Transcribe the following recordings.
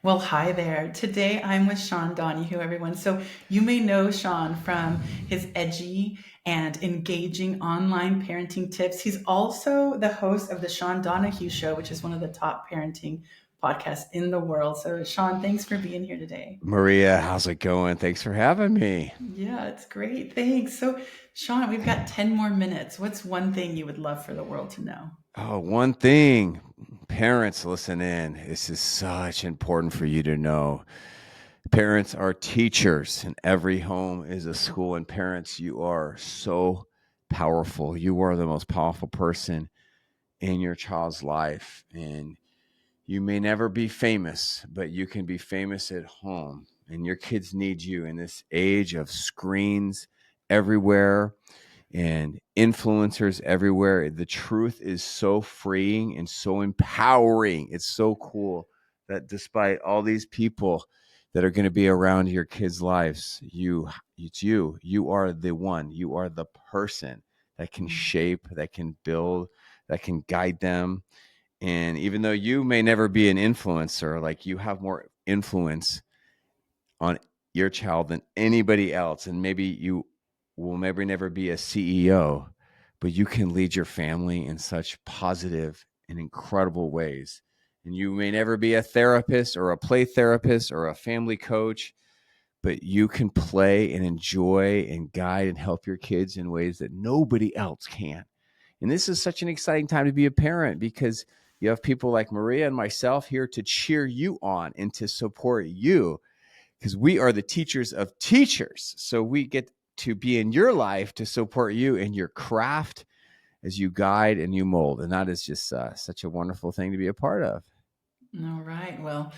Well, hi there. Today I'm with Sean Donohue, everyone. So you may know Sean from his edgy and engaging online parenting tips. He's also the host of the Sean Donohue Show, which is one of the top parenting podcasts in the world. So, Sean, thanks for being here today. Maria, how's it going? Thanks for having me. Yeah, it's great. Thanks. So, Sean, we've got 10 more minutes. What's one thing you would love for the world to know? Oh, one thing, parents, listen in. This is such important for you to know. Parents are teachers, and every home is a school. And parents, you are so powerful. You are the most powerful person in your child's life. And you may never be famous, but you can be famous at home. And your kids need you in this age of screens everywhere and influencers everywhere. The truth is so freeing and so empowering. It's so cool that despite all these people that are going to be around your kids' lives, you are the one, you are the person that can shape, that can build, that can guide them. And even though you may never be an influencer, like you have more influence on your child than anybody else. And maybe you will maybe never be a CEO, but you can lead your family in such positive and incredible ways. And you may never be a therapist or a play therapist or a family coach, but you can play and enjoy and guide and help your kids in ways that nobody else can. And this is such an exciting time to be a parent because you have people like Maria and myself here to cheer you on and to support you because we are the teachers of teachers. So we get to be in your life to support you in your craft as you guide and you mold. And that is just such a wonderful thing to be a part of. All right. Well,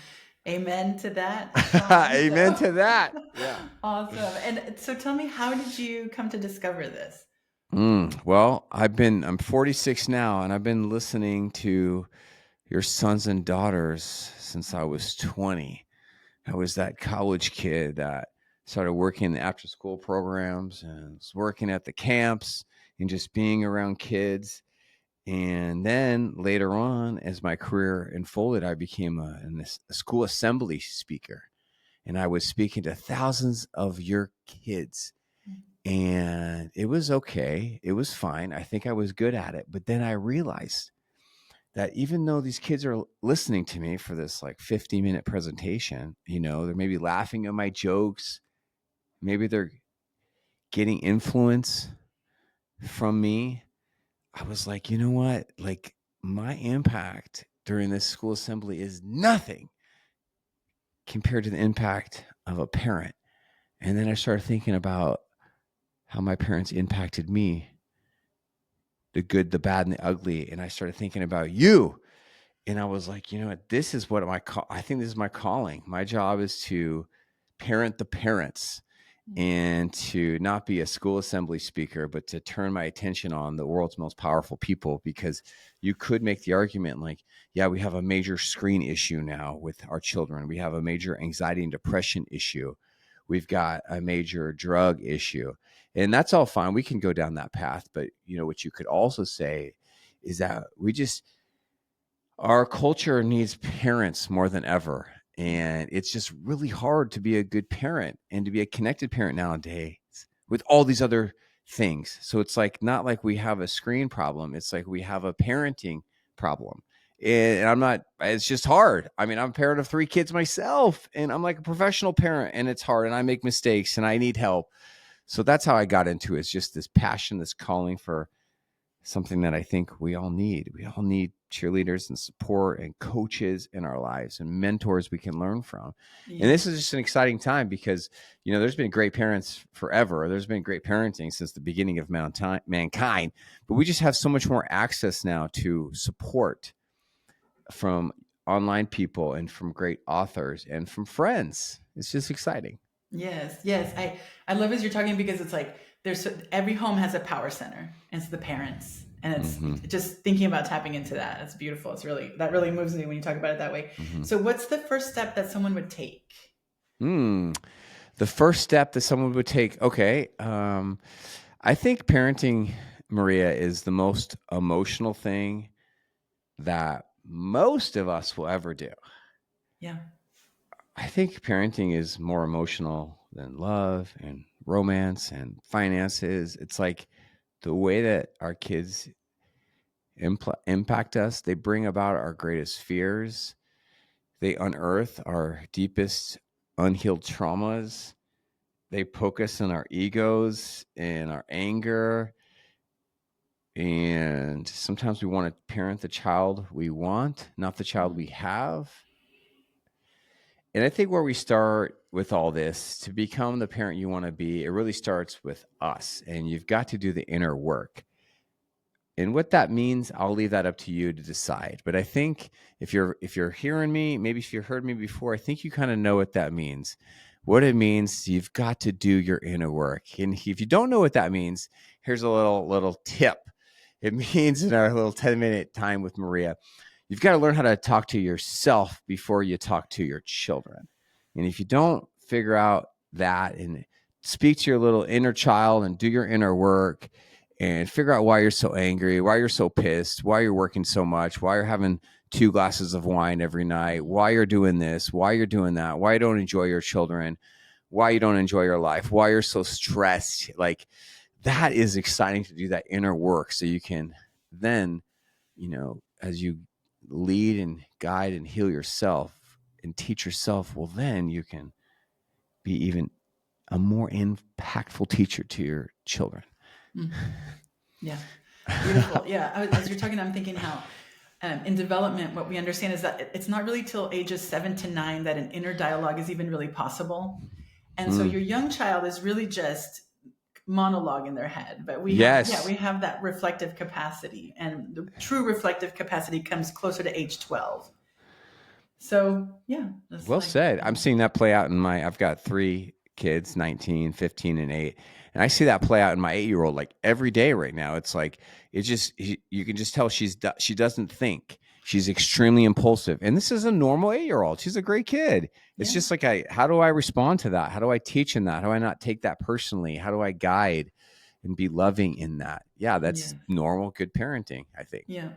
amen to that, Sean. Amen So to that. Yeah. awesome. And so tell me, how did you come to discover this? Well, I'm 46 now, and I've been listening to your sons and daughters since I was 20. I was that college kid that started working in the after school programs and was working at the camps and just being around kids. And then later on, as my career unfolded, I became a school assembly speaker. And I was speaking to thousands of your kids. And it was okay. It was fine. I think I was good at it. But then I realized that even though these kids are listening to me for this like 50-minute presentation, they're maybe laughing at my jokes, maybe they're getting influence from me. I was like, you know what? Like my impact during this school assembly is nothing compared to the impact of a parent. And then I started thinking about how my parents impacted me, the good, the bad, and the ugly. And I started thinking about you. And I was like, you know what? This is what I think this is my calling. My job is to parent the parents and to not be a school assembly speaker, but to turn my attention on the world's most powerful people. Because you could make the argument like, yeah, we have a major screen issue now with our children. We have a major anxiety and depression issue. We've got a major drug issue. And that's all fine. We can go down that path. But, what you could also say is that our culture needs parents more than ever. And it's just really hard to be a good parent and to be a connected parent nowadays with all these other things. So it's like not like we have a screen problem. It's like we have a parenting problem. And it's just hard. I mean, I'm a parent of 3 kids myself, and I'm like a professional parent, and it's hard, and I make mistakes, and I need help. So that's how I got into it. It's just this passion, this calling for something that I think we all need. We all need cheerleaders and support and coaches in our lives and mentors we can learn from. And Yeah. this is just an exciting time because, there's been great parents forever. There's been great parenting since the beginning of mankind, but we just have so much more access now to support from online people and from great authors and from friends. It's just exciting. Yes, yes. I love as you're talking because it's like every home has a power center, and it's the parents, and it's Mm-hmm. just thinking about tapping into that. It's beautiful. That really moves me when you talk about it that way. Mm-hmm. So, what's the first step that someone would take? Mm. The first step that someone would take, okay, I think parenting, Maria, is the most emotional thing that most of us will ever do. Yeah. I think parenting is more emotional than love and romance and finances. It's like the way that our kids impact us, they bring about our greatest fears, they unearth our deepest unhealed traumas, they poke us in our egos and our anger. And sometimes we want to parent the child we want, not the child we have. And I think where we start with all this to become the parent you want to be, it really starts with us. And you've got to do the inner work. And what that means, I'll leave that up to you to decide. But I think if you're hearing me, maybe if you heard me before, I think you kind of know what that means. What it means, you've got to do your inner work. And if you don't know what that means, here's a little tip. It means in our little 10-minute time with Maria, you've got to learn how to talk to yourself before you talk to your children. And if you don't figure out that and speak to your little inner child and do your inner work, and figure out why you're so angry, why you're so pissed, why you're working so much, why you're having 2 glasses of wine every night, why you're doing this, why you're doing that, why you don't enjoy your children, why you don't enjoy your life, why you're so stressed. Like, that is exciting to do that inner work so you can then, as you lead and guide and heal yourself and teach yourself, well, then you can be even a more impactful teacher to your children. Yeah. Beautiful. Yeah. As you're talking, I'm thinking how in development, what we understand is that it's not really till ages 7 to 9 that an inner dialogue is even really possible. And so your young child is really just monologue in their head, but Yes. we have that reflective capacity, and the true reflective capacity comes closer to age 12. So yeah, that's Well like, said. I'm seeing that play out I've got 3 kids, 19, 15, and 8. And I see that play out in my 8-year-old like every day right now. It's like, you can just tell she doesn't think. She's extremely impulsive. And this is a normal 8-year-old. She's a great kid. It's yeah, just like, how do I respond to that? How do I teach in that? How do I not take that personally? How do I guide and be loving in that? Yeah, that's yeah, normal, good parenting, I think. yeah.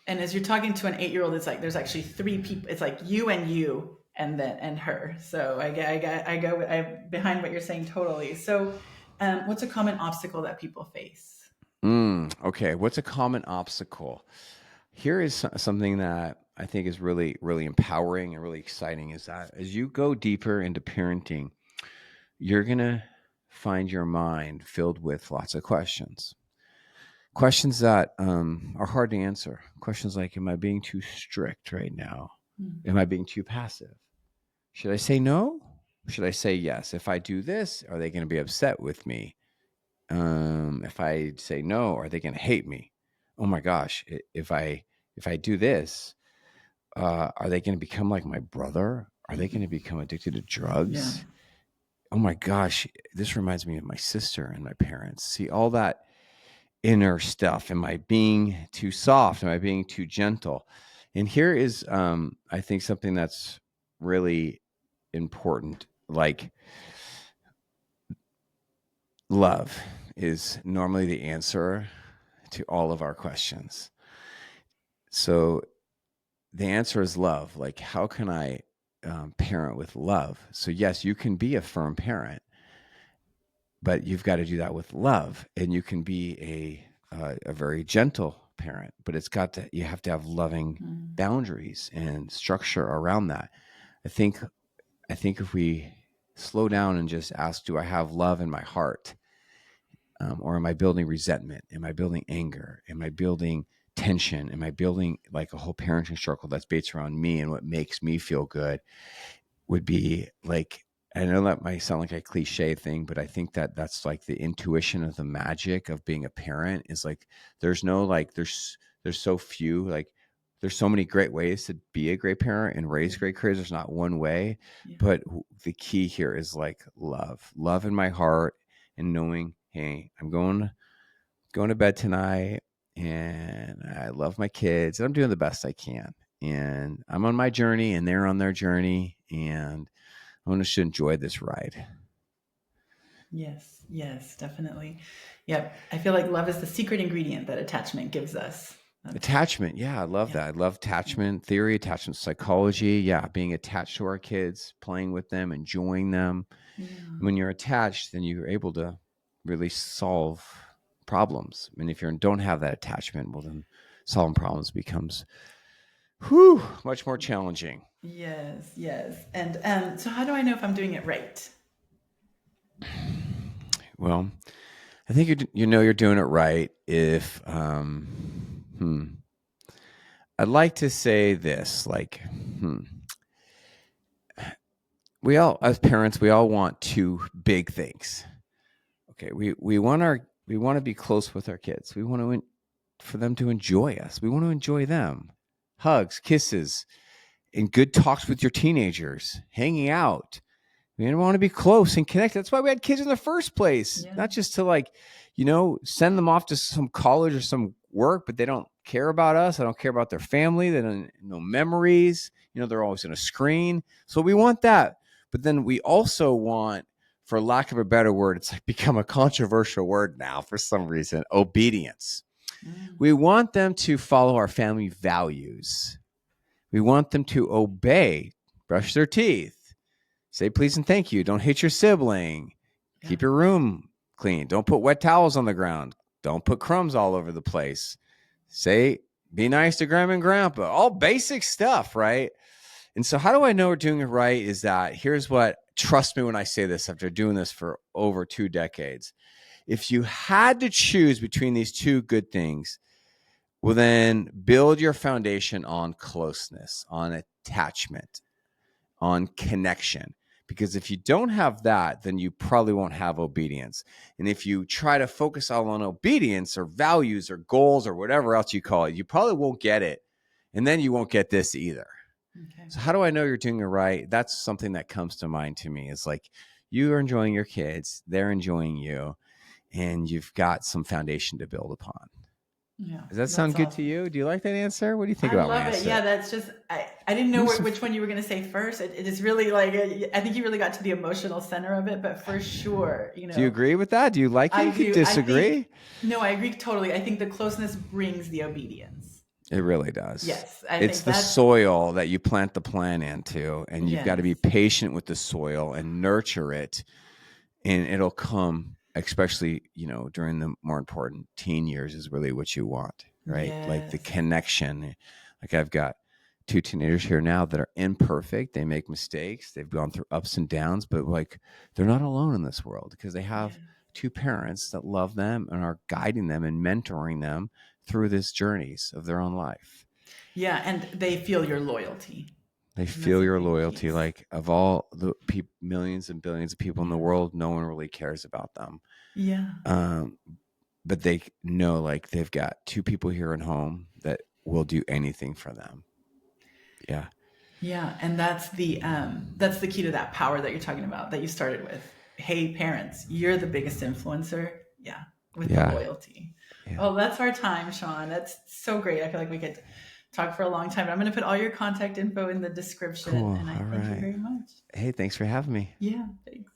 And as you're talking to an 8-year-old, it's like there's actually 3 people. It's like you, and then and her. So I behind what you're saying totally. So, what's a common obstacle that people face? Okay, what's a common obstacle? Here is something that I think is really, really empowering and really exciting is that as you go deeper into parenting, you're going to find your mind filled with lots of questions. Questions that are hard to answer. Questions like, am I being too strict right now? Mm. Am I being too passive? Should I say no? Should I say yes? If I do this, are they going to be upset with me? If I say no, are they going to hate me? Oh my gosh, if I do this, are they going to become like my brother? Are they going to become addicted to Yeah. drugs? Oh my gosh, this reminds me of my sister and my parents. See all that inner stuff. Am I being too soft? Am I being too gentle? And here is, I think, something that's really important. Like, love is normally the answer to all of our questions. So the answer is love. Like, how can I parent with love? So yes, you can be a firm parent, but you've got to do that with love, and you can be a very gentle parent, but you have to have loving Mm. boundaries and structure around that. I think if we slow down and just ask, do I have love in my heart? Or am I building resentment? Am I building anger? Am I building tension? Am I building like a whole parenting circle that's based around me and what makes me feel good? Would be like, I know that might sound like a cliche thing, but I think that that's like the intuition of the magic of being a parent is like, there's no like, there's so few, like, there's so many great ways to be a great parent and raise Yeah. great kids. There's not one way, Yeah. but the key here is like love in my heart, and knowing, hey, I'm going to bed tonight and I love my kids and I'm doing the best I can. And I'm on my journey and they're on their journey, and I want to enjoy this ride. Yes, yes, definitely. Yep. I feel like love is the secret ingredient that attachment gives us. That's Attachment. Yeah, I love yeah. that. I love Yeah. attachment theory, attachment psychology. Yeah, being attached to our kids, playing with them, enjoying them. Yeah. When you're attached, then you're able to really solve problems. And if you don't have that attachment, well, then solving problems becomes much more challenging. Yes, yes. And so how do I know if I'm doing it right? Well, I think you know you're doing it right if I'd like to say this like we all as parents we all want two big things. Okay, we want to be close with our kids. We want for them to enjoy us. We want to enjoy them. Hugs, kisses, and good talks with your teenagers, hanging out. We want to be close and connected. That's why we had kids in the first place, Yeah. not just to send them off to some college or some work, but they don't care about us. They don't care about their family. They don't know memories. They're always on a screen. So we want that. But then we also want, for lack of a better word, it's like become a controversial word now for some reason, obedience. Mm. We want them to follow our family values. We want them to obey, brush their teeth, say please and thank you. Don't hit your sibling. Yeah. Keep your room clean. Don't put wet towels on the ground. Don't put crumbs all over the place. Be nice to grandma and grandpa. All basic stuff, right? And so how do I know we're doing it right is that here's what, trust me when I say this after doing this for over 2 decades. If you had to choose between these two good things, well, then build your foundation on closeness, on attachment, on connection. Because if you don't have that, then you probably won't have obedience. And if you try to focus all on obedience or values or goals or whatever else you call it, you probably won't get it. And then you won't get this either. Okay. So how do I know you're doing it right? That's something that comes to mind to me. Is like you are enjoying your kids, they're enjoying you, and you've got some foundation to build upon. Yeah. Does that That's sound good to awesome. you? Do you like that answer? What do you think I about my love it. Yeah, answer? that's just I didn't know Who's which one you were going to say first. It is really like I think you really got to the emotional center of it, but for sure, Do you agree with that? Do you like it? I You could do. I think disagree. no, I agree totally. I think the closeness brings the obedience. It really does. Yes, I It's think the that's soil that you plant the plant into, and you've got to yes. be patient with the soil and nurture it, and it'll come, especially, during the more important teen years is really what you want, right? Like the Yes. connection. Like I've got 2 teenagers here now that are imperfect. They make mistakes. They've gone through ups and downs, but like they're not alone in this world because they Yeah. have 2 parents that love them and are guiding them and mentoring them through these journeys of their own life. Yeah, and they feel your loyalty. They And that's feel a your big loyalty. piece. Like of all the millions and billions of people in the Yeah. world, no one really cares about them. Yeah. Um, but they know like they've got 2 people here at home that will do anything for them. Yeah. Yeah, and that's the key to that power that you're talking about that you started with. Hey parents, you're the biggest influencer. Yeah, with the Yeah. loyalty. Yeah. Oh, that's our time, Sean. That's so great. I feel like we could talk for a long time. I'm going to put all your contact info in the description Cool. and I All thank you right. very much. Hey, thanks for having me. Yeah, thanks.